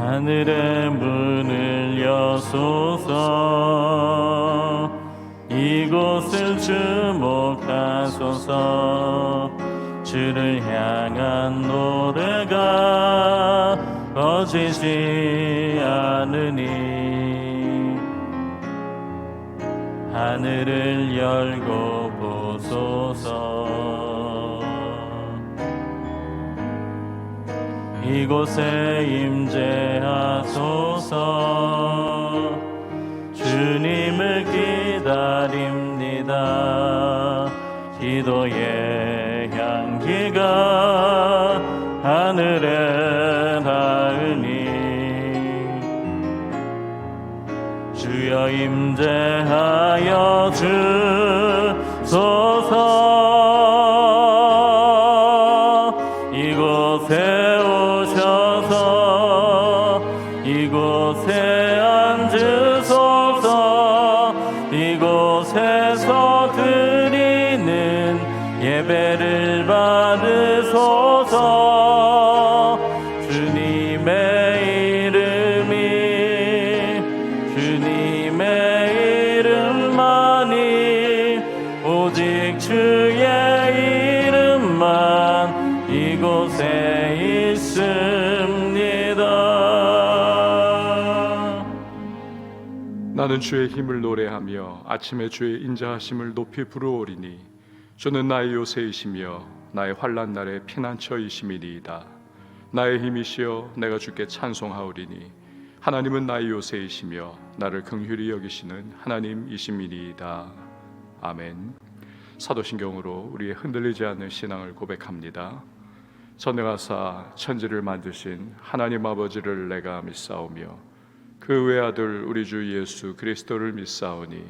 하늘의 문을 여소서. 이곳을 주목하소서. 주를 향한 노래가 꺼지지 않으니 하늘을 열고 보소서. 이곳에 임재하소서. 주님을 기다립니다. 기도의 향기가 하늘에 닿으니 주여 임재하여 주소서. 이곳에 오셔서 이곳에 앉으소서. 이곳에서 드리는 예배를 받으소서. 주님의 이름만이 오직 주의 이름만 이곳에 있습니다. 나는 주의 힘을 노래하며 아침에 주의 인자하심을 높이 부르오리니 주는 나의 요새이시며 나의 환난 날의 피난처이심이니이다. 나의 힘이시여 내가 주께 찬송하오리니 하나님은 나의 요새이시며 나를 긍휼히 여기시는 하나님이심이니이다. 아멘. 사도신경으로 우리의 흔들리지 않는 신앙을 고백합니다. 전능하사 천지를 만드신 하나님 아버지를 내가 믿사오며 그 외아들 우리 주 예수 그리스도를 믿사오니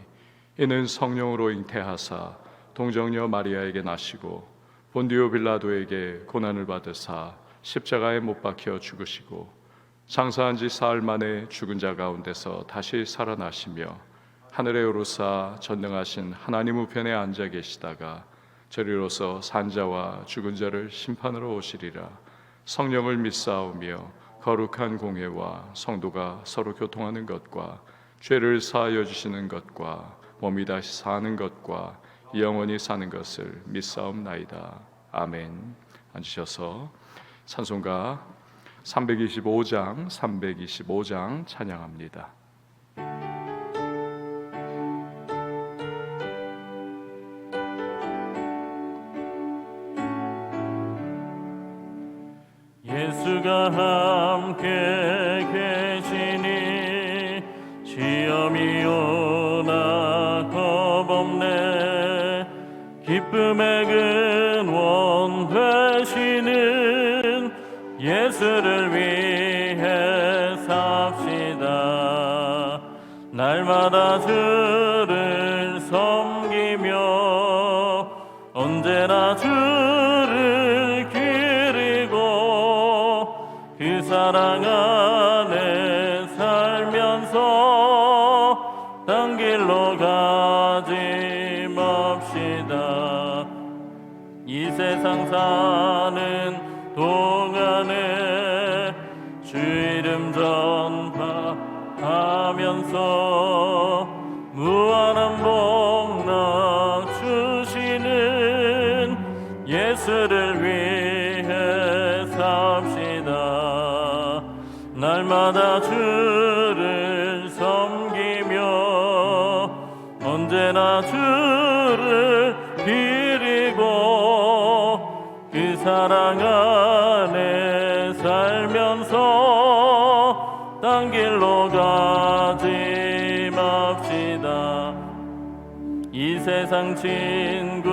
이는 성령으로 잉태하사 동정녀 마리아에게 나시고 본디오 빌라도에게 고난을 받으사 십자가에 못 박혀 죽으시고 장사한 지 사흘 만에 죽은 자 가운데서 다시 살아나시며 하늘에 오르사 전능하신 하나님 우편에 앉아 계시다가 저리로서 산자와 죽은 자를 심판으로 오시리라. 성령을 믿사오며 거룩한 공회와 성도가 서로 교통하는 것과 죄를 사하여 주시는 것과 몸이 다시 사는 것과 영원히 사는 것을 믿사옵나이다. 아멘. 앉으셔서 찬송가 325장 찬양합니다. 예수가 함께 계시니 시험이 오나 겁없네. 기쁨의 근원 되시는 예수를 위해 삽시다. 날마다 주를 섬기며 언제나 주를 기리고 그 사랑 안에 살면서 딴 길로 가지 맙시다. 이 세상 사는 동안에 주 이름 전파하면서 무한한 복락 주시는 예수를 위해 삽시다. 날마다 주를 섬기며 언제나 주를 기리고 그 사랑 안에 살면서 딴 길로 가지 맙시다. 이 세상 친구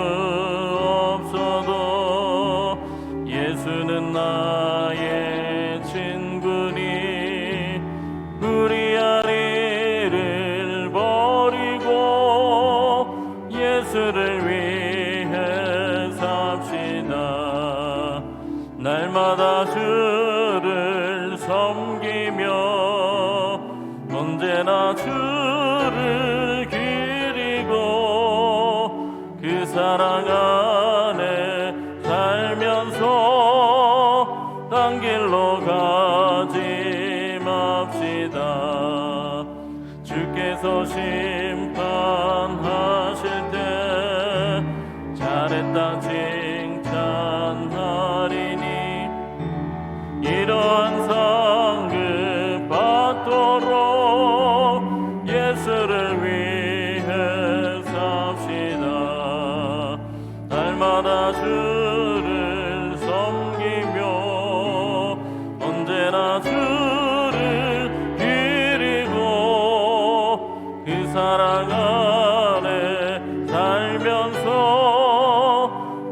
없어도 예수는 나의 친구니 우리 아리를 버리고 예수를 위해 삽시다. 날마다 주를 섬기며 언제나 주를 기리고 그 사랑 안에 살면서 딴 길로 가지 마. 맙시다. 주께서 심판하실 때 잘했다 칭찬하리니 이러한 상급 받도록 예수를 위해 삽시다. 날마다 주를 섬기며 언제나 주를 기리고 그 사랑 안에 살면서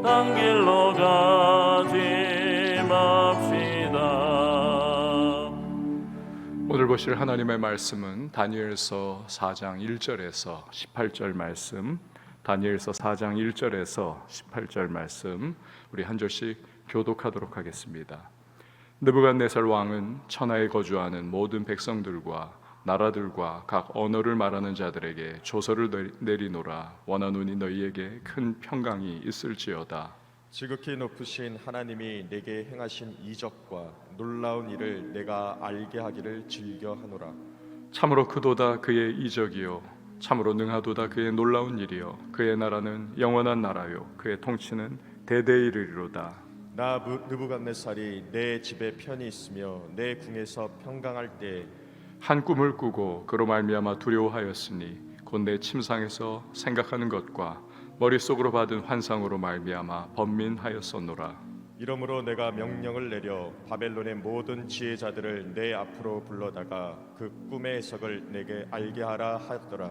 딴 길로 가지 맙시다. 오늘 보실 하나님의 말씀은 다니엘서 4장 1절에서 18절 말씀, 다니엘서 4장 1절에서 18절 말씀, 우리 한 절씩 교독하도록 하겠습니다. 느부갓네살 왕은 천하에 거주하는 모든 백성들과 나라들과 각 언어를 말하는 자들에게 조서를 내리노라. 원하노니 너희에게 큰 평강이 있을지어다. 지극히 높으신 하나님이 내게 행하신 이적과 놀라운 일을 내가 알게 하기를 즐겨하노라. 참으로 크도다 그의 이적이요 참으로 능하도다 그의 놀라운 일이요 그의 나라는 영원한 나라요 그의 통치는 대대에 이르리로다. 나 느부갓네살이 내 집에 편히 있으며 내 궁에서 평강할 때 한 꿈을 꾸고 그로 말미암아 두려워하였으니 곧 내 침상에서 생각하는 것과 머릿속으로 받은 환상으로 말미암아 번민하였었노라. 이러므로 내가 명령을 내려 바벨론의 모든 지혜자들을 내 앞으로 불러다가 그 꿈의 해석을 내게 알게 하라 하였더라.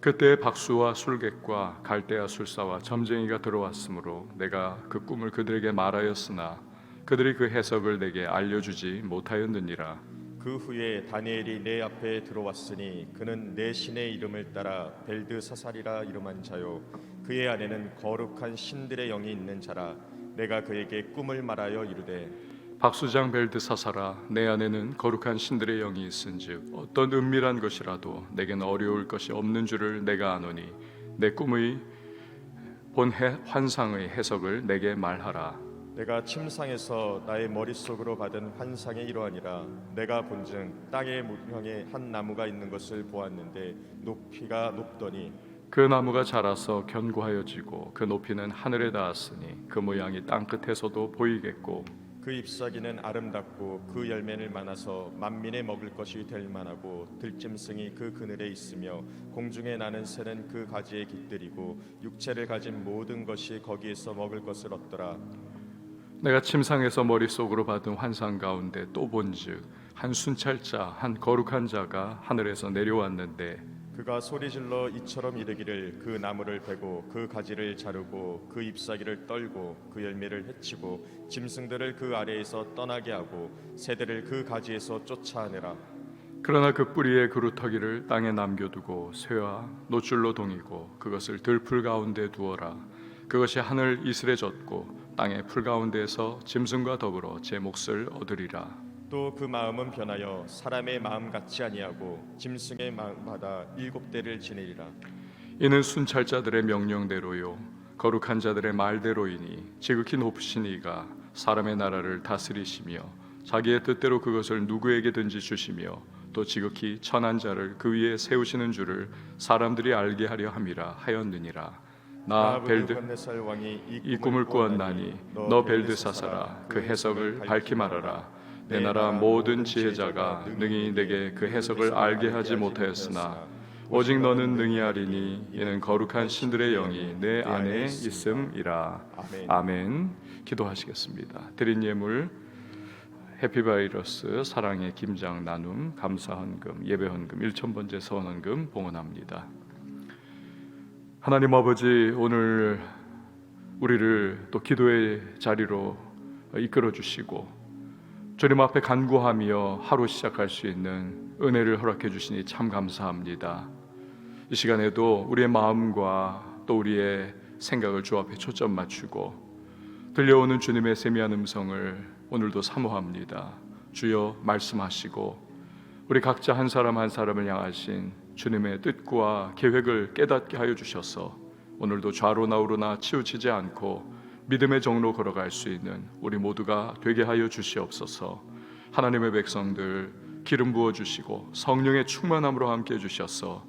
그때 박수와 술객과 갈대아 술사와 점쟁이가 들어왔으므로 내가 그 꿈을 그들에게 말하였으나 그들이 그 해석을 내게 알려주지 못하였느니라. 그 후에 다니엘이 내 앞에 들어왔으니 그는 내 신의 이름을 따라 벨드사살이라 이름한 자요 그의 안에는 거룩한 신들의 영이 있는 자라. 내가 그에게 꿈을 말하여 이르되 박수장 벨드사살아 내 안에는 거룩한 신들의 영이 있은즉 어떤 은밀한 것이라도 내게는 어려울 것이 없는 줄을 내가 아노니 내 꿈의 본 환상의 해석을 내게 말하라. 내가 침상에서 나의 머릿속으로 받은 환상이 이러하니라. 내가 본즉 땅의 문형에 한 나무가 있는 것을 보았는데 높이가 높더니 그 나무가 자라서 견고하여지고 그 높이는 하늘에 닿았으니 그 모양이 땅 끝에서도 보이겠고 그 잎사귀는 아름답고 그 열매는 많아서 만민에 먹을 것이 될 만하고 들짐승이 그 그늘에 있으며 공중에 나는 새는 그 가지에 깃들이고 육체를 가진 모든 것이 거기에서 먹을 것을 얻더라. 내가 침상에서 머릿속으로 받은 환상 가운데 또 본즉 한 순찰자 한 거룩한 자가 하늘에서 내려왔는데 그가 소리질러 이처럼 이르기를 그 나무를 베고 그 가지를 자르고 그 잎사귀를 떨고 그 열매를 해치고 짐승들을 그 아래에서 떠나게 하고 새들을 그 가지에서 쫓아내라. 그러나 그 뿌리의 그루터기를 땅에 남겨두고 쇠와 노줄로 동이고 그것을 들풀 가운데 두어라. 그것이 하늘 이슬에 젖고 땅의 풀 가운데에서 짐승과 더불어 제 몫을 얻으리라. 또 그 마음은 변하여 사람의 마음 같지 아니하고 짐승의 마음마다 7대를 지내리라. 이는 순찰자들의 명령대로요 거룩한 자들의 말대로이니 지극히 높으신 이가 사람의 나라를 다스리시며 자기의 뜻대로 그것을 누구에게든지 주시며 또 지극히 천한 자를 그 위에 세우시는 줄을 사람들이 알게 하려 함이라 하였느니라. 나 느부갓네살 왕이 이 꿈을 꾸었나니 너 벨드사살아 그 해석을 밝히 말하라. 내 나라 모든 지혜자가 능히 내게 그 해석을 알게 하지 못하였으나 오직 너는 능히 알리니 이는 거룩한 신들의 영이 내 안에 있음이라. 아멘. 기도하시겠습니다. 드린 예물 해피바이러스 사랑의 김장 나눔 감사헌금 예배헌금 1,000번째 서원헌금 봉헌합니다. 하나님 아버지, 오늘 우리를 또 기도의 자리로 이끌어 주시고 주님 앞에 간구하며 하루 시작할 수 있는 은혜를 허락해 주시니 참 감사합니다. 이 시간에도 우리의 마음과 또 우리의 생각을 주 앞에 초점 맞추고 들려오는 주님의 세미한 음성을 오늘도 사모합니다. 주여 말씀하시고 우리 각자 한 사람 한 사람을 향하신 주님의 뜻과 계획을 깨닫게 하여 주셔서 오늘도 좌로 나우로나 치우치지 않고 믿음의 정로 걸어갈 수 있는 우리 모두가 되게 하여 주시옵소서. 하나님의 백성들 기름 부어 주시고 성령의 충만함으로 함께 해 주셔서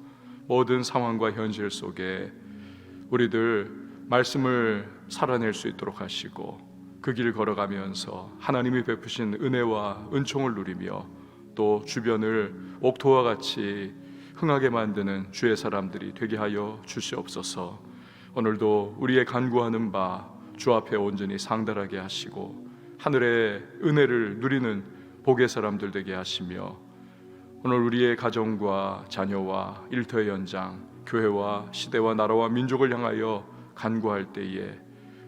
모든 상황과 현실 속에 우리들 말씀을 살아낼 수 있도록 하시고 그 길 걸어가면서 하나님이 베푸신 은혜와 은총을 누리며 또 주변을 옥토와 같이 흥하게 만드는 주의 사람들이 되게 하여 주시옵소서. 오늘도 우리의 간구하는 바 주 앞에 온전히 상달하게 하시고 하늘의 은혜를 누리는 복의 사람들 되게 하시며 오늘 우리의 가정과 자녀와 일터의 연장, 교회와 시대와 나라와 민족을 향하여 간구할 때에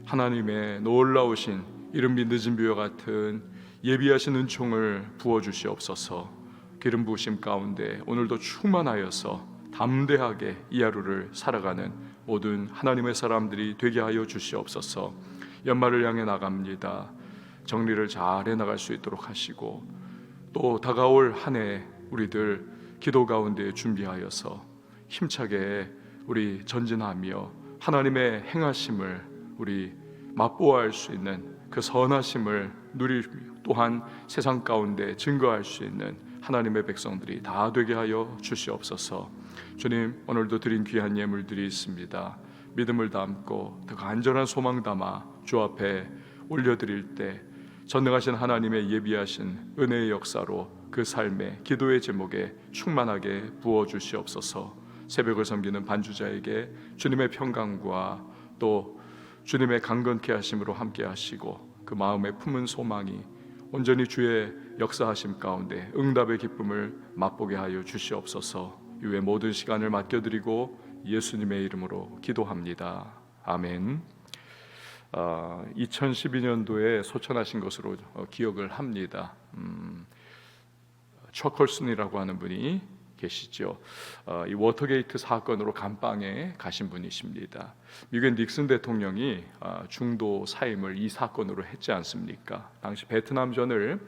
하나님의 놀라우신 이른비 늦은 비와 같은 예비하신 은총을 부어주시옵소서. 기름 부으심 가운데 오늘도 충만하여서 담대하게 이 하루를 살아가는 모든 하나님의 사람들이 되게 하여 주시옵소서. 연말을 향해 나갑니다. 정리를 잘 해나갈 수 있도록 하시고 또 다가올 한 해 우리들 기도 가운데 준비하여서 힘차게 우리 전진하며 하나님의 행하심을 우리 맛보아할 수 있는 그 선하심을 누리며 또한 세상 가운데 증거할 수 있는 하나님의 백성들이 다 되게 하여 주시옵소서. 주님, 오늘도 드린 귀한 예물들이 있습니다. 믿음을 담고 더 간절한 소망 담아 주 앞에 올려드릴 때 전능하신 하나님의 예비하신 은혜의 역사로 그 삶의 기도의 제목에 충만하게 부어주시옵소서. 새벽을 섬기는 반주자에게 주님의 평강과 또 주님의 강건케 하심으로 함께 하시고 그 마음에 품은 소망이 온전히 주의 역사하심 가운데 응답의 기쁨을 맛보게 하여 주시옵소서. 이후에 모든 시간을 맡겨드리고 예수님의 이름으로 기도합니다. 아멘. 2012년도에 소천하신 것으로 기억을 합니다. 초컬슨이라고 하는 분이 계시죠. 이 워터게이트 사건으로 감방에 가신 분이십니다. 미국의 닉슨 대통령이 중도 사임을 이 사건으로 했지 않습니까? 당시 베트남전을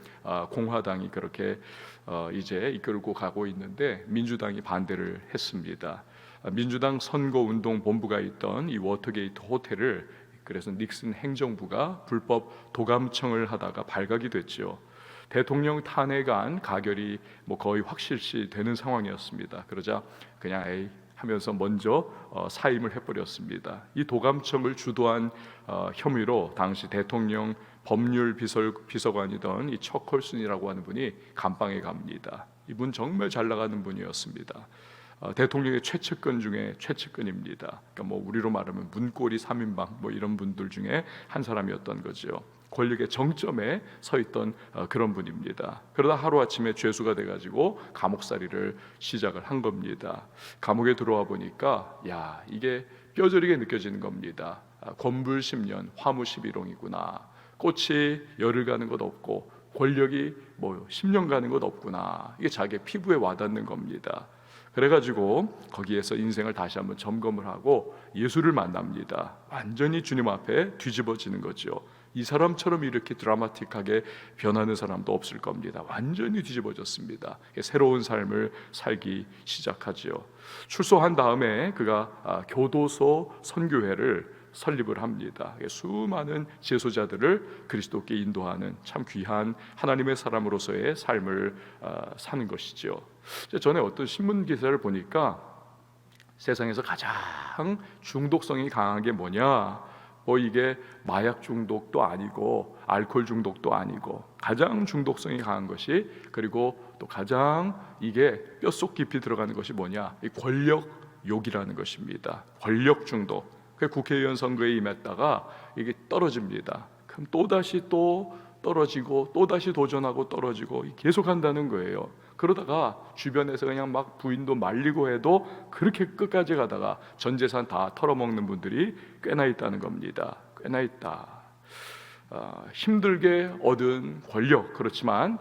공화당이 그렇게 이제 이끌고 가고 있는데 민주당이 반대를 했습니다. 민주당 선거운동 본부가 있던 이 워터게이트 호텔을 그래서 닉슨 행정부가 불법 도감청을 하다가 발각이 됐죠. 대통령 탄핵안 가결이 거의 확실시 되는 상황이었습니다. 그러자 그냥 에이 하면서 먼저 사임을 해버렸습니다. 이 도감청을 주도한 혐의로 당시 대통령 법률 비서관이던 이 척컬슨이라고 하는 분이 감방에 갑니다. 이분 정말 잘 나가는 분이었습니다. 대통령의 최측근 중에 최측근입니다. 그러니까 우리로 말하면 문고리 3인방 이런 분들 중에 한 사람이었던 거죠. 권력의 정점에 서 있던 그런 분입니다. 그러다 하루아침에 죄수가 돼가지고 감옥살이를 시작을 한 겁니다. 감옥에 들어와 보니까 이게 뼈저리게 느껴지는 겁니다. 권불 10년 화무 11홍이구나. 꽃이 열흘 가는 것 없고 권력이 10년 가는 것 없구나. 이게 자기의 피부에 와닿는 겁니다. 그래가지고 거기에서 인생을 다시 한번 점검을 하고 예수를 만납니다. 완전히 주님 앞에 뒤집어지는 거죠. 이 사람처럼 이렇게 드라마틱하게 변하는 사람도 없을 겁니다. 완전히 뒤집어졌습니다. 새로운 삶을 살기 시작하죠. 출소한 다음에 그가 교도소 선교회를 설립을 합니다. 수많은 재소자들을 그리스도께 인도하는 참 귀한 하나님의 사람으로서의 삶을 사는 것이죠. 전에 어떤 신문 기사를 보니까 세상에서 가장 중독성이 강한 게 뭐냐? 이게 마약 중독도 아니고 알코올 중독도 아니고 가장 중독성이 강한 것이 그리고 또 가장 이게 뼛속 깊이 들어가는 것이 뭐냐? 이 권력욕이라는 것입니다. 권력 중독. 국회의원 선거에 임했다가 이게 떨어집니다. 그럼 또다시 또 떨어지고 또다시 도전하고 떨어지고 계속한다는 거예요. 그러다가 주변에서 그냥 막 부인도 말리고 해도 그렇게 끝까지 가다가 전 재산 다 털어먹는 분들이 꽤나 있다는 겁니다. 꽤나 있다. 힘들게 얻은 권력, 그렇지만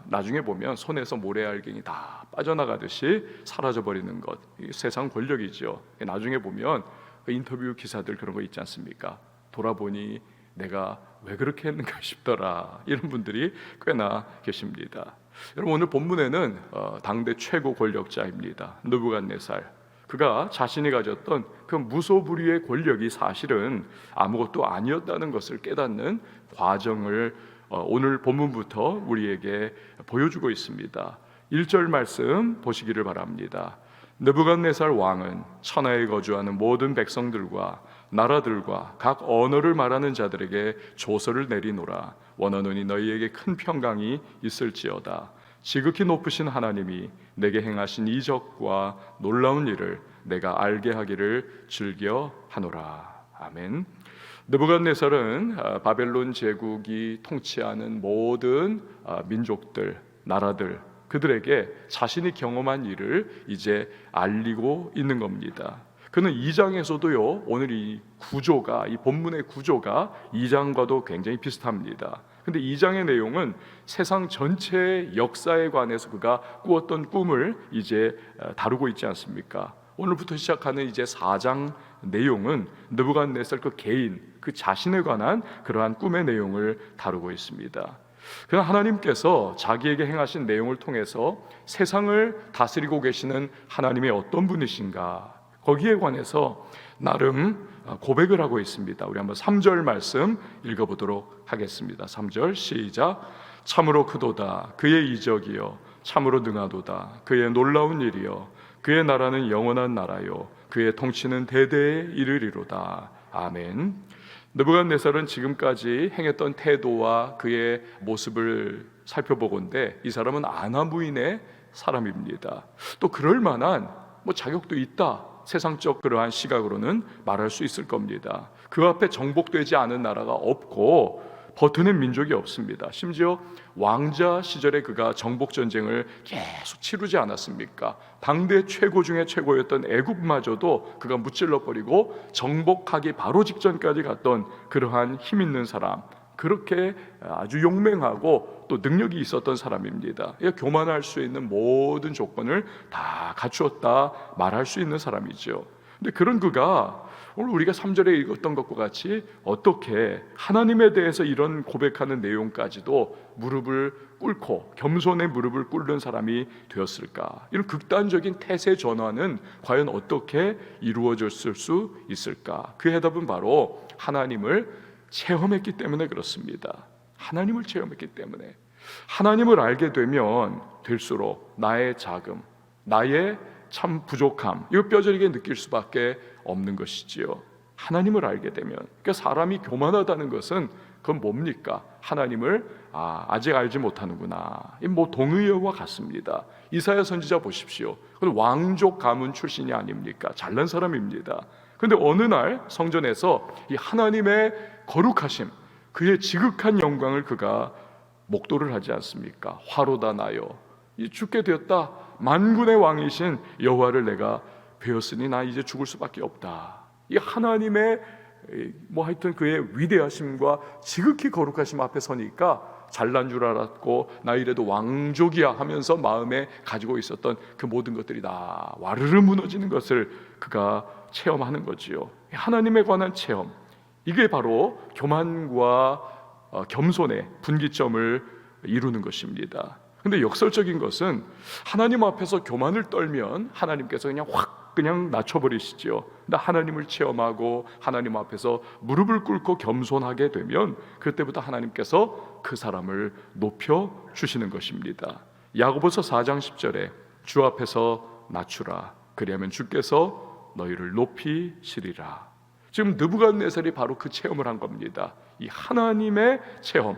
나중에 보면 손에서 모래알갱이 다 빠져나가듯이 사라져버리는 것, 세상 권력이죠. 나중에 보면 인터뷰 기사들 그런 거 있지 않습니까? 돌아보니 내가 왜 그렇게 했는가 싶더라. 이런 분들이 꽤나 계십니다. 여러분, 오늘 본문에는 당대 최고 권력자입니다. 느부갓네살. 그가 자신이 가졌던 그 무소불위의 권력이 사실은 아무것도 아니었다는 것을 깨닫는 과정을 오늘 본문부터 우리에게 보여주고 있습니다. 1절 말씀 보시기를 바랍니다. 느부갓네살 왕은 천하에 거주하는 모든 백성들과 나라들과 각 언어를 말하는 자들에게 조서를 내리노라. 원하노니 너희에게 큰 평강이 있을지어다. 지극히 높으신 하나님이 내게 행하신 이적과 놀라운 일을 내가 알게 하기를 즐겨하노라. 아멘. 느부갓네살은 바벨론 제국이 통치하는 모든 민족들, 나라들, 그들에게 자신이 경험한 일을 이제 알리고 있는 겁니다. 그는 2장에서도요, 오늘 이 구조가, 이 본문의 구조가 2장과도 굉장히 비슷합니다. 근데 2장의 내용은 세상 전체의 역사에 관해서 그가 꾸었던 꿈을 이제 다루고 있지 않습니까? 오늘부터 시작하는 이제 4장 내용은 느부갓네살 그 개인, 그 자신에 관한 그러한 꿈의 내용을 다루고 있습니다. 그러나 하나님께서 자기에게 행하신 내용을 통해서 세상을 다스리고 계시는 하나님이 어떤 분이신가, 거기에 관해서 나름 고백을 하고 있습니다. 우리 한번 3절 말씀 읽어보도록 하겠습니다. 3절 시작. 참으로 크도다 그의 이적이여, 참으로 능하도다 그의 놀라운 일이여, 그의 나라는 영원한 나라요, 그의 통치는 대대에 이르리로다. 아멘. 느부갓네살은 지금까지 행했던 태도와 그의 모습을 살펴보건대 이 사람은 아나무인의 사람입니다. 또 그럴 만한 자격도 있다, 세상적 그러한 시각으로는 말할 수 있을 겁니다. 그 앞에 정복되지 않은 나라가 없고 버티는 민족이 없습니다. 심지어 왕자 시절에 그가 정복 전쟁을 계속 치르지 않았습니까? 당대 최고 중에 최고였던 애국마저도 그가 무찔러 버리고 정복하기 바로 직전까지 갔던 그러한 힘 있는 사람, 그렇게 아주 용맹하고 또 능력이 있었던 사람입니다. 교만할 수 있는 모든 조건을 다 갖추었다 말할 수 있는 사람이죠. 근데 그런 그가 오늘 우리가 3절에 읽었던 것과 같이 어떻게 하나님에 대해서 이런 고백하는 내용까지도 무릎을 꿇고 겸손의 무릎을 꿇는 사람이 되었을까? 이런 극단적인 태세 전환은 과연 어떻게 이루어졌을 수 있을까? 그 해답은 바로 하나님을 체험했기 때문에 그렇습니다. 하나님을 체험했기 때문에. 하나님을 알게 되면 될수록 나의 자금, 나의 참 부족함, 이거 뼈저리게 느낄 수밖에 없는 것이지요. 하나님을 알게 되면, 그러니까 사람이 교만하다는 것은 그건 뭡니까? 하나님을 아직 알지 못하는구나. 동의어와 같습니다. 이사야 선지자 보십시오. 그건 왕족 가문 출신이 아닙니까? 잘난 사람입니다. 그런데 어느 날 성전에서 이 하나님의 거룩하심, 그의 지극한 영광을 그가 목도를 하지 않습니까? 화로다 나여, 죽게 되었다. 만군의 왕이신 여호와를 내가 배웠으니 나 이제 죽을 수밖에 없다. 이 하나님의 하여튼 그의 위대하심과 지극히 거룩하심 앞에 서니까 잘난 줄 알았고 나 이래도 왕족이야 하면서 마음에 가지고 있었던 그 모든 것들이 다 와르르 무너지는 것을 그가 체험하는 거지요. 하나님에 관한 체험, 이게 바로 교만과 겸손의 분기점을 이루는 것입니다. 근데 역설적인 것은 하나님 앞에서 교만을 떨면 하나님께서 그냥 낮춰버리시죠. 근데 하나님을 체험하고 하나님 앞에서 무릎을 꿇고 겸손하게 되면 그때부터 하나님께서 그 사람을 높여 주시는 것입니다. 야고보서 4장 10절에 주 앞에서 낮추라, 그리하면 주께서 너희를 높이시리라. 지금 느부갓네살이 바로 그 체험을 한 겁니다. 이 하나님의 체험,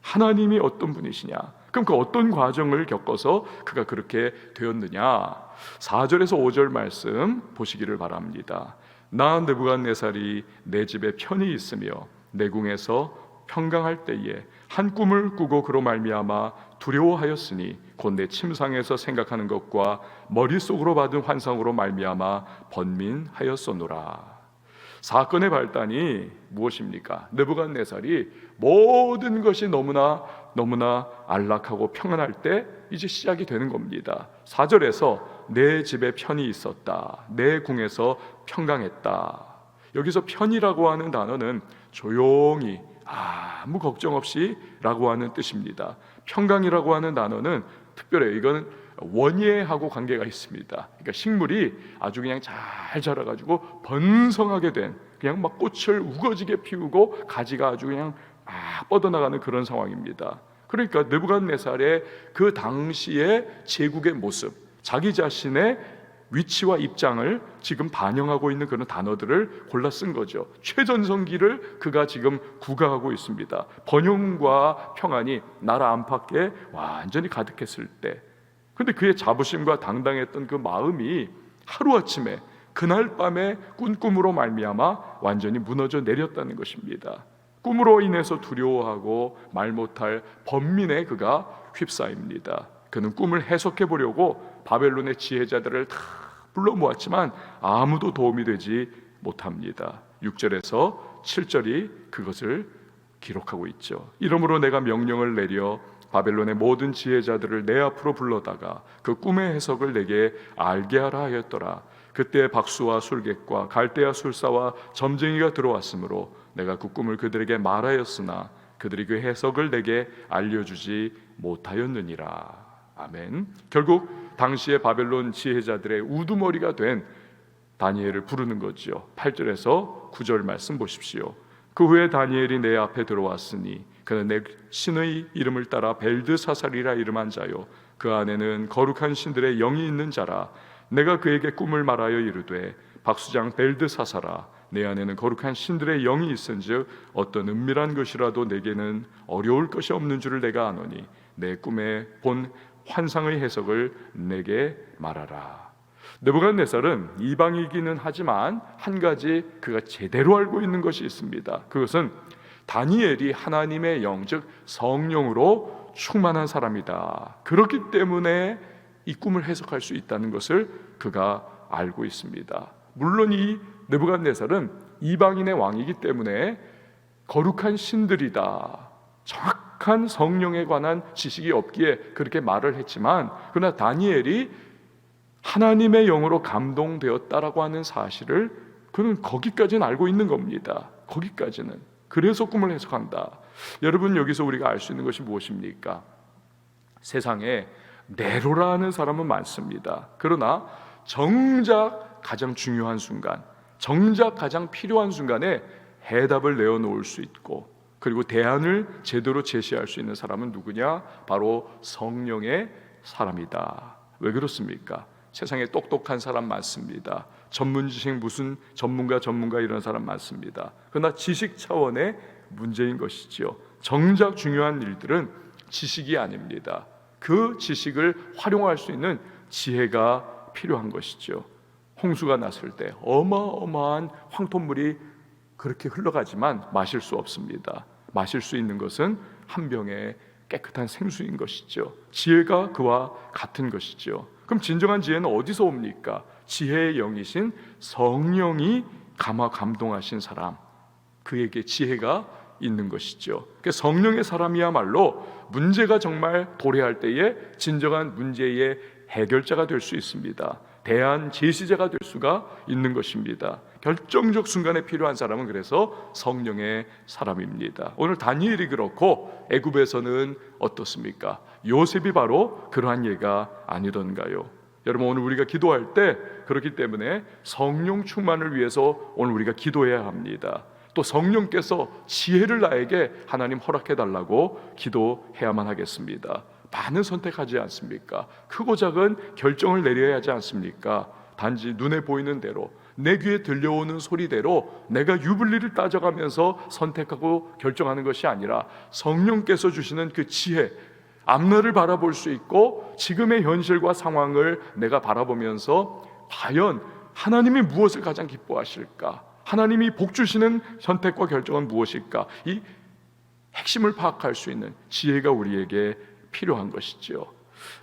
하나님이 어떤 분이시냐, 그럼 그 어떤 과정을 겪어서 그가 그렇게 되었느냐. 4절에서 5절 말씀 보시기를 바랍니다. 나 느부갓네살이 내 집에 편히 있으며 내 궁에서 평강할 때에 한 꿈을 꾸고 그로 말미암아 두려워하였으니 곧 내 침상에서 생각하는 것과 머릿속으로 받은 환상으로 말미암아 번민하였소노라. 사건의 발단이 무엇입니까? 느부갓네살이 모든 것이 너무나 안락하고 평안할 때 이제 시작이 되는 겁니다. 4절에서 내 집에 편히 있었다, 내 궁에서 평강했다. 여기서 편이라고 하는 단어는 조용히 아무 걱정 없이 라고 하는 뜻입니다. 평강이라고 하는 단어는 특별해요. 이거는 원예하고 관계가 있습니다. 그러니까 식물이 아주 그냥 잘 자라가지고 번성하게 된, 그냥 막 꽃을 우거지게 피우고 가지가 아주 그냥 막 뻗어나가는 그런 상황입니다. 그러니까 느부갓네살의 그 당시의 제국의 모습, 자기 자신의 위치와 입장을 지금 반영하고 있는 그런 단어들을 골라 쓴 거죠. 최전성기를 그가 지금 구가하고 있습니다. 번영과 평안이 나라 안팎에 완전히 가득했을 때, 근데 그의 자부심과 당당했던 그 마음이 하루아침에 그날 밤에 꾼 꿈으로 말미암아 완전히 무너져 내렸다는 것입니다. 꿈으로 인해서 두려워하고 말 못할 번민에 그가 휩싸입니다. 그는 꿈을 해석해 보려고 바벨론의 지혜자들을 다 불러 모았지만 아무도 도움이 되지 못합니다. 6절에서 7절이 그것을 기록하고 있죠. 이러므로 내가 명령을 내려 바벨론의 모든 지혜자들을 내 앞으로 불러다가 그 꿈의 해석을 내게 알게 하라 하였더라. 그때 박수와 술객과 갈대아 술사와 점쟁이가 들어왔으므로 내가 그 꿈을 그들에게 말하였으나 그들이 그 해석을 내게 알려주지 못하였느니라. 아멘. 결국 당시의 바벨론 지혜자들의 우두머리가 된 다니엘을 부르는 거죠. 8절에서 9절 말씀 보십시오. 그 후에 다니엘이 내 앞에 들어왔으니 그는 내 신의 이름을 따라 벨드사살이라 이름한 자요 그 안에는 거룩한 신들의 영이 있는 자라. 내가 그에게 꿈을 말하여 이르되 박수장 벨드사살아, 내 안에는 거룩한 신들의 영이 있은즉 어떤 은밀한 것이라도 내게는 어려울 것이 없는 줄을 내가 아노니 내 꿈에 본 환상의 해석을 내게 말하라. 느부갓네살은 이방이기는 하지만 한 가지 그가 제대로 알고 있는 것이 있습니다. 그것은 다니엘이 하나님의 영, 즉 성령으로 충만한 사람이다. 그렇기 때문에 이 꿈을 해석할 수 있다는 것을 그가 알고 있습니다. 물론 이 느부갓네살은 이방인의 왕이기 때문에 거룩한 신들이다, 정확한 성령에 관한 지식이 없기에 그렇게 말을 했지만, 그러나 다니엘이 하나님의 영으로 감동되었다라고 하는 사실을 그는 거기까지는 알고 있는 겁니다. 거기까지는. 그래서 꿈을 해석한다. 여러분, 여기서 우리가 알 수 있는 것이 무엇입니까? 세상에 네로라는 사람은 많습니다. 그러나 정작 가장 중요한 순간, 정작 가장 필요한 순간에 해답을 내어놓을 수 있고, 그리고 대안을 제대로 제시할 수 있는 사람은 누구냐? 바로 성령의 사람이다. 왜 그렇습니까? 세상에 똑똑한 사람 많습니다. 전문 지식 무슨 전문가 이런 사람 많습니다. 그러나 지식 차원의 문제인 것이지요. 정작 중요한 일들은 지식이 아닙니다. 그 지식을 활용할 수 있는 지혜가 필요한 것이죠. 홍수가 났을 때 어마어마한 황토물이 그렇게 흘러가지만 마실 수 없습니다. 마실 수 있는 것은 한 병의 깨끗한 생수인 것이죠. 지혜가 그와 같은 것이죠. 그럼 진정한 지혜는 어디서 옵니까? 지혜의 영이신 성령이 감화 감동하신 사람, 그에게 지혜가 있는 것이죠. 성령의 사람이야말로 문제가 정말 도래할 때에 진정한 문제의 해결자가 될 수 있습니다. 대안 제시자가 될 수가 있는 것입니다. 결정적 순간에 필요한 사람은 그래서 성령의 사람입니다. 오늘 다니엘이 그렇고 애굽에서는 어떻습니까? 요셉이 바로 그러한 예가 아니던가요? 여러분, 오늘 우리가 기도할 때 그렇기 때문에 성령 충만을 위해서 오늘 우리가 기도해야 합니다. 또 성령께서 지혜를 나에게 하나님 허락해 달라고 기도해야만 하겠습니다. 많은 선택하지 않습니까? 크고 작은 결정을 내려야 하지 않습니까? 단지 눈에 보이는 대로, 내 귀에 들려오는 소리대로 내가 유불리를 따져가면서 선택하고 결정하는 것이 아니라 성령께서 주시는 그 지혜, 앞날을 바라볼 수 있고 지금의 현실과 상황을 내가 바라보면서 과연 하나님이 무엇을 가장 기뻐하실까? 하나님이 복 주시는 선택과 결정은 무엇일까? 이 핵심을 파악할 수 있는 지혜가 우리에게 필요한 것이지요.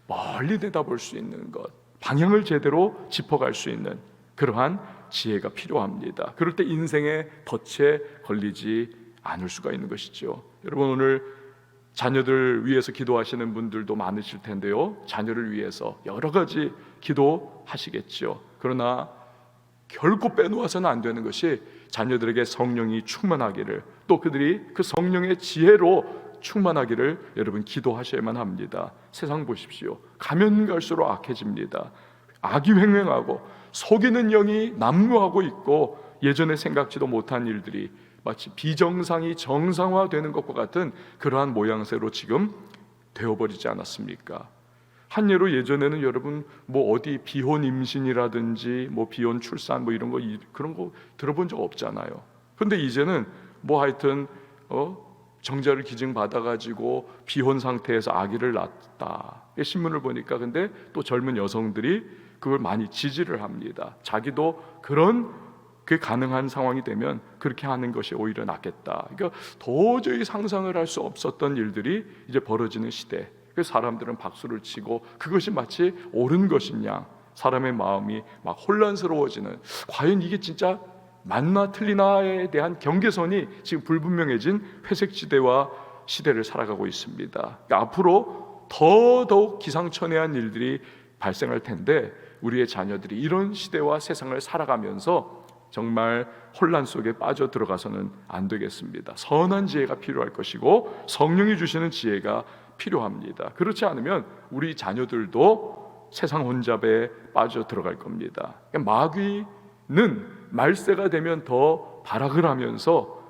멀리 내다볼 수 있는 것, 방향을 제대로 짚어갈 수 있는 그러한 지혜가 필요합니다. 그럴 때 인생의 덫에 걸리지 않을 수가 있는 것이죠. 여러분, 오늘 자녀들 위해서 기도하시는 분들도 많으실 텐데요, 자녀를 위해서 여러 가지 기도하시겠죠. 그러나 결코 빼놓아서는 안 되는 것이 자녀들에게 성령이 충만하기를, 또 그들이 그 성령의 지혜로 충만하기를 여러분 기도하셔야만 합니다. 세상 보십시오. 가면 갈수록 악해집니다. 악이 횡행하고 속이는 영이 난무하고 있고, 예전에 생각지도 못한 일들이 마치 비정상이 정상화되는 것과 같은 그러한 모양새로 지금 되어버리지 않았습니까? 한 예로 예전에는 여러분 뭐 어디 비혼 임신이라든지 뭐 비혼 출산 뭐 이런 거 그런 거 들어본 적 없잖아요. 그런데 이제는 뭐 하여튼 정자를 기증 받아가지고 비혼 상태에서 아기를 낳았다. 신문을 보니까 근데 또 젊은 여성들이 그걸 많이 지지를 합니다. 자기도 그게 가능한 상황이 되면 그렇게 하는 것이 오히려 낫겠다. 그러니까 도저히 상상을 할 수 없었던 일들이 이제 벌어지는 시대. 그래서 사람들은 박수를 치고 그것이 마치 옳은 것이냐, 사람의 마음이 막 혼란스러워지는, 과연 이게 진짜 맞나 틀리나에 대한 경계선이 지금 불분명해진 회색지대와 시대를 살아가고 있습니다. 그러니까 앞으로 더더욱 기상천외한 일들이 발생할 텐데 우리의 자녀들이 이런 시대와 세상을 살아가면서 정말 혼란 속에 빠져 들어가서는 안 되겠습니다. 선한 지혜가 필요할 것이고 성령이 주시는 지혜가 필요합니다. 그렇지 않으면 우리 자녀들도 세상 혼잡에 빠져 들어갈 겁니다. 그러니까 마귀는 말세가 되면 더 발악을 하면서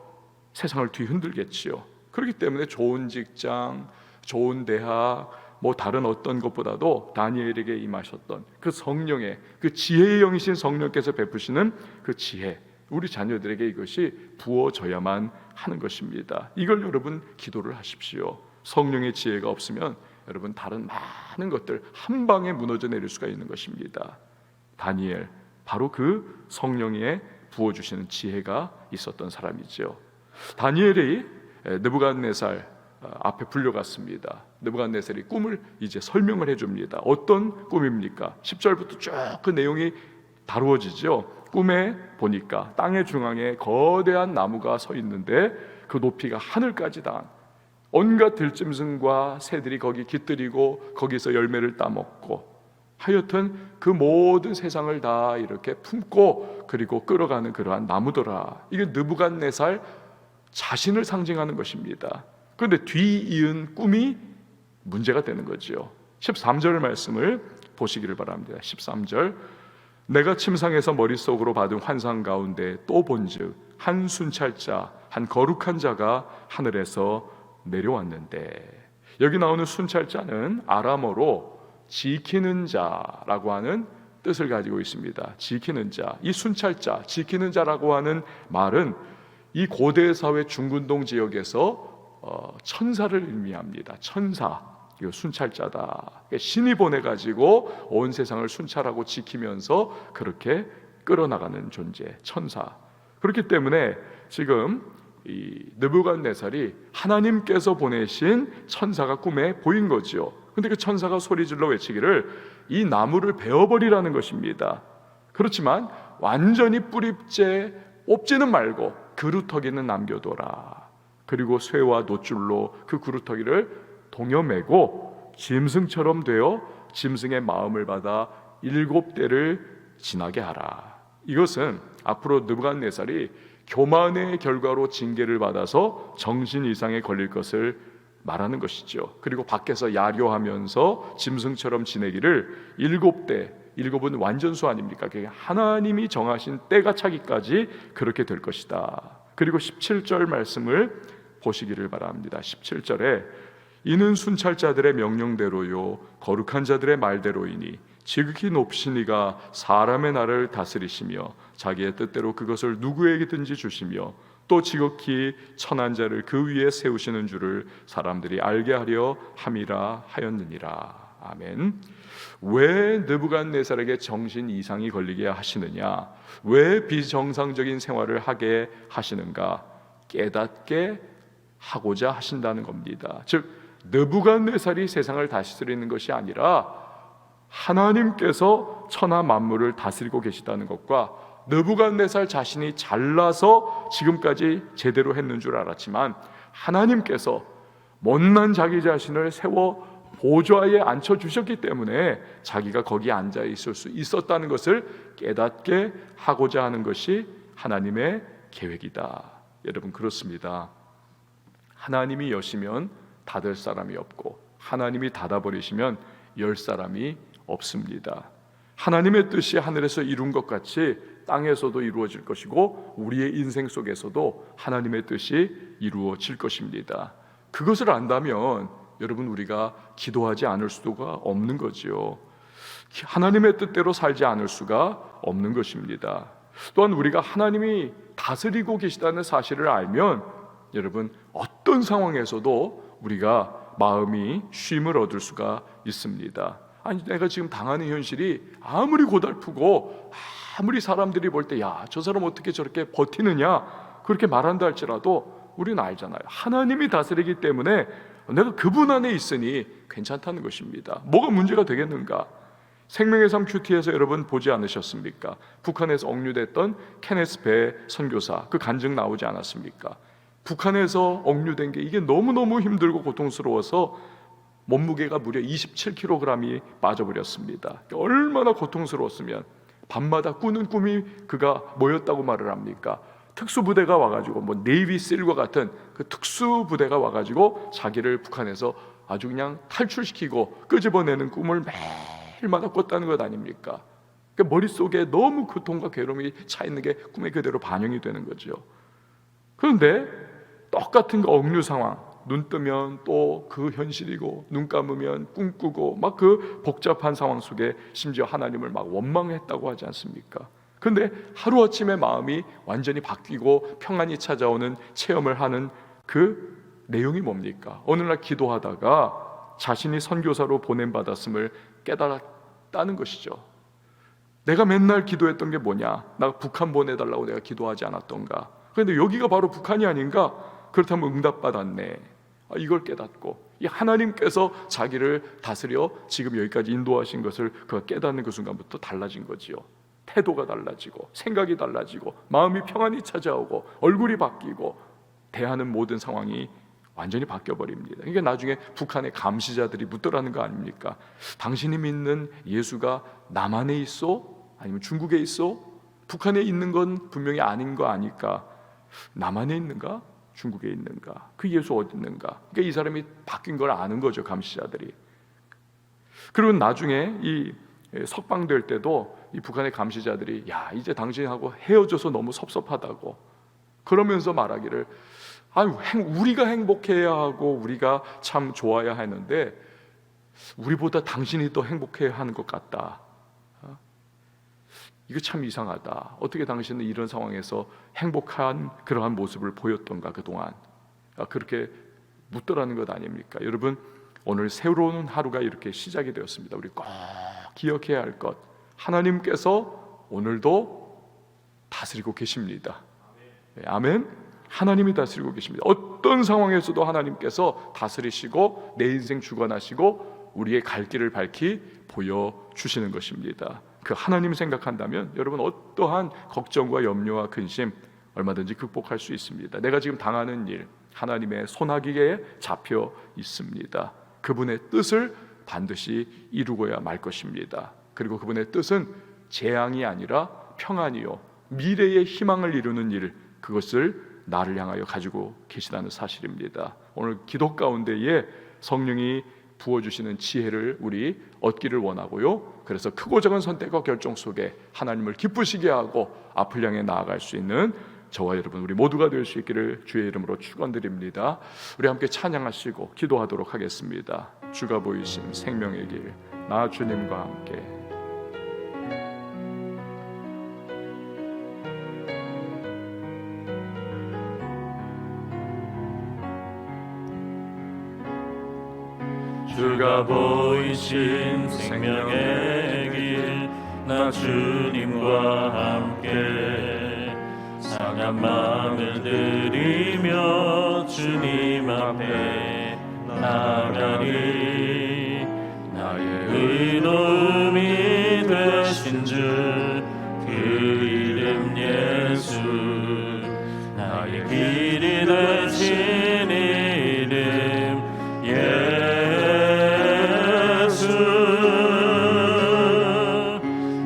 세상을 뒤흔들겠지요. 그렇기 때문에 좋은 직장, 좋은 대학, 뭐 다른 어떤 것보다도 다니엘에게 임하셨던 그 성령의, 그 지혜의 영이신 성령께서 베푸시는 그 지혜, 우리 자녀들에게 이것이 부어져야만 하는 것입니다. 이걸 여러분 기도를 하십시오. 성령의 지혜가 없으면 여러분 다른 많은 것들 한 방에 무너져 내릴 수가 있는 것입니다. 다니엘, 바로 그 성령의 부어주시는 지혜가 있었던 사람이죠. 다니엘이 느부갓네살 앞에 불려갔습니다. 느부갓네살이 꿈을 이제 설명을 해줍니다. 어떤 꿈입니까? 10절부터 쭉 그 내용이 다루어지죠. 꿈에 보니까 땅의 중앙에 거대한 나무가 서 있는데 그 높이가 하늘까지 닿은, 온갖 들짐승과 새들이 거기 깃들이고 거기서 열매를 따먹고, 하여튼 그 모든 세상을 다 이렇게 품고 그리고 끌어가는 그러한 나무더라. 이게 느부갓네살 자신을 상징하는 것입니다. 그런데 뒤이은 꿈이 문제가 되는 거죠. 13절 말씀을 보시기를 바랍니다. 13절, 내가 침상에서 머릿속으로 받은 환상 가운데 또 본즉 한 순찰자, 한 거룩한 자가 하늘에서 내려왔는데, 여기 나오는 순찰자는 아람어로 지키는 자라고 하는 뜻을 가지고 있습니다. 지키는 자, 이 순찰자, 지키는 자라고 하는 말은 이 고대 사회 중근동 지역에서 천사를 의미합니다. 천사, 이거 순찰자다. 신이 보내가지고 온 세상을 순찰하고 지키면서 그렇게 끌어나가는 존재, 천사. 그렇기 때문에 지금 이 느부갓네살이 하나님께서 보내신 천사가 꿈에 보인 거지요. 근데 그 천사가 소리질러 외치기를 이 나무를 베어버리라는 것입니다. 그렇지만 완전히 뿌리째 뽑지는 말고 그루터기는 남겨둬라. 그리고 쇠와 놋줄로 그 그루터기를 동여매고 짐승처럼 되어 짐승의 마음을 받아 7대를 지나게 하라. 이것은 앞으로 느부갓네살이 교만의 결과로 징계를 받아서 정신 이상에 걸릴 것을 말하는 것이죠. 그리고 밖에서 야료하면서 짐승처럼 지내기를 7대, 7은 완전수 아닙니까? 그게 하나님이 정하신 때가 차기까지 그렇게 될 것이다. 그리고 17절 말씀을 보시기를 바랍니다. 17절에 이는 순찰자들의 명령대로요 거룩한 자들의 말대로이니 지극히 높으신 이가 사람의 날을 다스리시며 자기의 뜻대로 그것을 누구에게든지 주시며 또 지극히 천한 자를 그 위에 세우시는 줄을 사람들이 알게 하려 함이라 하였느니라. 아멘. 왜 느부갓네살에게 정신 이상이 걸리게 하시느냐? 왜 비정상적인 생활을 하게 하시는가? 깨닫게 하고자 하신다는 겁니다. 즉 느부갓네살이 세상을 다스리는 것이 아니라 하나님께서 천하 만물을 다스리고 계시다는 것과, 느부갓네살 자신이 잘나서 지금까지 제대로 했는 줄 알았지만 하나님께서 못난 자기 자신을 세워 보좌에 앉혀주셨기 때문에 자기가 거기에 앉아 있을 수 있었다는 것을 깨닫게 하고자 하는 것이 하나님의 계획이다. 여러분, 그렇습니다. 하나님이 여시면 닫을 사람이 없고 하나님이 닫아버리시면 열 사람이 없습니다. 하나님의 뜻이 하늘에서 이룬 것 같이 땅에서도 이루어질 것이고 우리의 인생 속에서도 하나님의 뜻이 이루어질 것입니다. 그것을 안다면 여러분 우리가 기도하지 않을 수가 없는 거지요. 하나님의 뜻대로 살지 않을 수가 없는 것입니다. 또한 우리가 하나님이 다스리고 계시다는 사실을 알면 여러분 어떤 상황에서도 우리가 마음이 쉼을 얻을 수가 있습니다. 아니 내가 지금 당하는 현실이 아무리 고달프고 아무리 사람들이 볼 때 야, 저 사람 어떻게 저렇게 버티느냐 그렇게 말한다 할지라도 우리는 알잖아요. 하나님이 다스리기 때문에 내가 그분 안에 있으니 괜찮다는 것입니다. 뭐가 문제가 되겠는가? 생명의 삶 큐티에서 여러분 보지 않으셨습니까? 북한에서 억류됐던 케네스 배 선교사 그 간증 나오지 않았습니까? 북한에서 억류된 게 이게 너무너무 힘들고 고통스러워서 몸무게가 무려 27kg이 빠져버렸습니다. 얼마나 고통스러웠으면 밤마다 꾸는 꿈이 그가 뭐였다고 말을 합니까? 특수부대가 와가지고 뭐 네이비실과 같은 그 특수부대가 와가지고 자기를 북한에서 아주 그냥 탈출시키고 끄집어내는 꿈을 매일마다 꿨다는 것 아닙니까? 그러니까 머릿속에 너무 고통과 괴로움이 차 있는 게 꿈에 그대로 반영이 되는 거죠. 그런데 똑같은 그 억류 상황, 눈 뜨면 또 그 현실이고 눈 감으면 꿈꾸고 막 그 복잡한 상황 속에 심지어 하나님을 막 원망했다고 하지 않습니까? 그런데 하루아침에 마음이 완전히 바뀌고 평안이 찾아오는 체험을 하는 그 내용이 뭡니까? 어느 날 기도하다가 자신이 선교사로 보냄받았음을 깨달았다는 것이죠. 내가 맨날 기도했던 게 뭐냐? 나 북한 보내달라고 내가 기도하지 않았던가? 그런데 여기가 바로 북한이 아닌가? 그렇다면 응답받았네. 이걸 깨닫고 이 하나님께서 자기를 다스려 지금 여기까지 인도하신 것을 그가 깨닫는 그 순간부터 달라진 거지요. 태도가 달라지고 생각이 달라지고 마음이 평안이 찾아오고 얼굴이 바뀌고 대하는 모든 상황이 완전히 바뀌어버립니다. 이게 나중에 북한의 감시자들이 묻더라는 거 아닙니까? 당신이 믿는 예수가 남한에 있어? 아니면 중국에 있어? 북한에 있는 건 분명히 아닌 거 아니까 남한에 있는가? 중국에 있는가? 그 예수 어디 있는가? 그러니까 이 사람이 바뀐 걸 아는 거죠, 감시자들이. 그리고 나중에 이 석방될 때도 이 북한의 감시자들이 야, 이제 당신하고 헤어져서 너무 섭섭하다고 그러면서 말하기를 우리가 행복해야 하고 우리가 참 좋아야 하는데 우리보다 당신이 더 행복해야 하는 것 같다. 이거 참 이상하다. 어떻게 당신은 이런 상황에서 행복한 그러한 모습을 보였던가 그동안? 그렇게 묻더라는 것 아닙니까? 여러분 오늘 새로운 하루가 이렇게 시작이 되었습니다. 우리 꼭 기억해야 할 것, 하나님께서 오늘도 다스리고 계십니다. 아멘. 하나님이 다스리고 계십니다. 어떤 상황에서도 하나님께서 다스리시고 내 인생 주관하시고 우리의 갈 길을 밝히 보여주시는 것입니다. 그 하나님 생각한다면 여러분 어떠한 걱정과 염려와 근심 얼마든지 극복할 수 있습니다. 내가 지금 당하는 일 하나님의 손아귀에 잡혀 있습니다. 그분의 뜻을 반드시 이루고야 말 것입니다. 그리고 그분의 뜻은 재앙이 아니라 평안이요 미래의 희망을 이루는 일, 그것을 나를 향하여 가지고 계시다는 사실입니다. 오늘 기도 가운데에 성령이 부어주시는 지혜를 우리 얻기를 원하고요. 그래서 크고 작은 선택과 결정 속에 하나님을 기쁘시게 하고 앞을 향해 나아갈 수 있는 저와 여러분 우리 모두가 될 수 있기를 주의 이름으로 축원드립니다. 우리 함께 찬양하시고 기도하도록 하겠습니다. 주가 보이신 생명의 길, 나 주님과 함께. 주가 보이신 생명의 길, 나 주님과 함께 상한 마음을 들이며 주님 앞에 나가리. 나의 의로움이 되신 주 그 이름 예수, 나의 길이 되신 이름 예수.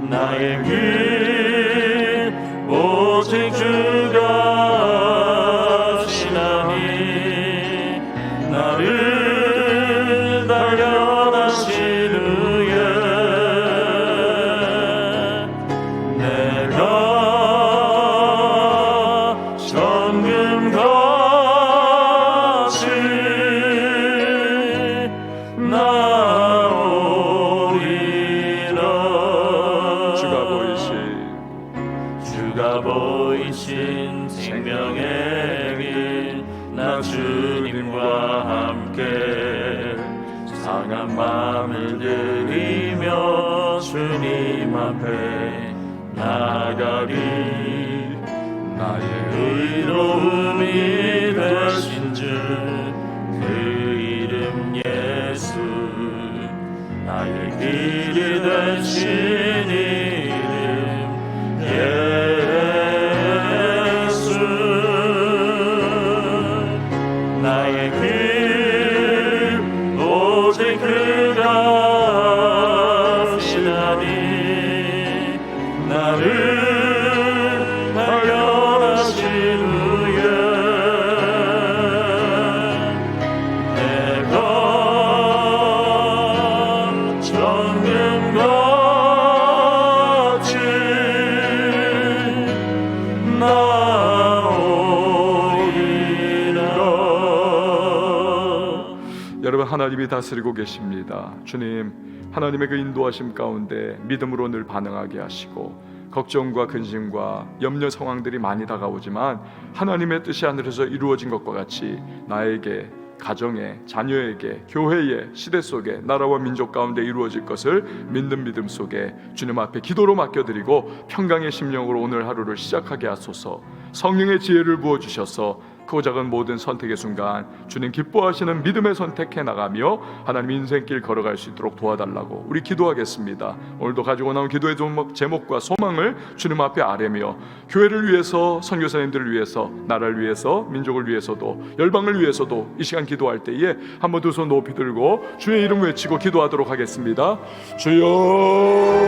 나의 길 오직 주가 하시나니 나를 단련하신 후에 생명의 길 나 주님과 함께 상한 마음을 들이며 주님 앞에 나가리 나의 의로움이 되신 주 그 이름 예수 나의 길이 되신 이름 예수 나의 길 오직 그가 하시나니 나를 발견하신 후에 내가 정금같이 나오리라. 여러분, 하나님이 다스리고 계십니다. 주님, 하나님의 그 인도하심 가운데 믿음으로 늘 반응하게 하시고 걱정과 근심과 염려 상황들이 많이 다가오지만 하나님의 뜻이 하늘에서 이루어진 것과 같이 나에게, 가정에, 자녀에게, 교회에, 시대 속에, 나라와 민족 가운데 이루어질 것을 믿는 믿음 속에 주님 앞에 기도로 맡겨드리고 평강의 심령으로 오늘 하루를 시작하게 하소서. 성령의 지혜를 부어주셔서 크고 작은 모든 선택의 순간 주님 기뻐하시는 믿음의 선택해 나가며 하나님 인생길 걸어갈 수 있도록 도와달라고 우리 기도하겠습니다. 오늘도 가지고 나온 기도의 제목과 소망을 주님 앞에 아뢰며 교회를 위해서, 선교사님들을 위해서, 나라를 위해서, 민족을 위해서도, 열방을 위해서도 이 시간 기도할 때에 한번 두 손 높이 들고 주의 이름 외치고 기도하도록 하겠습니다. 주여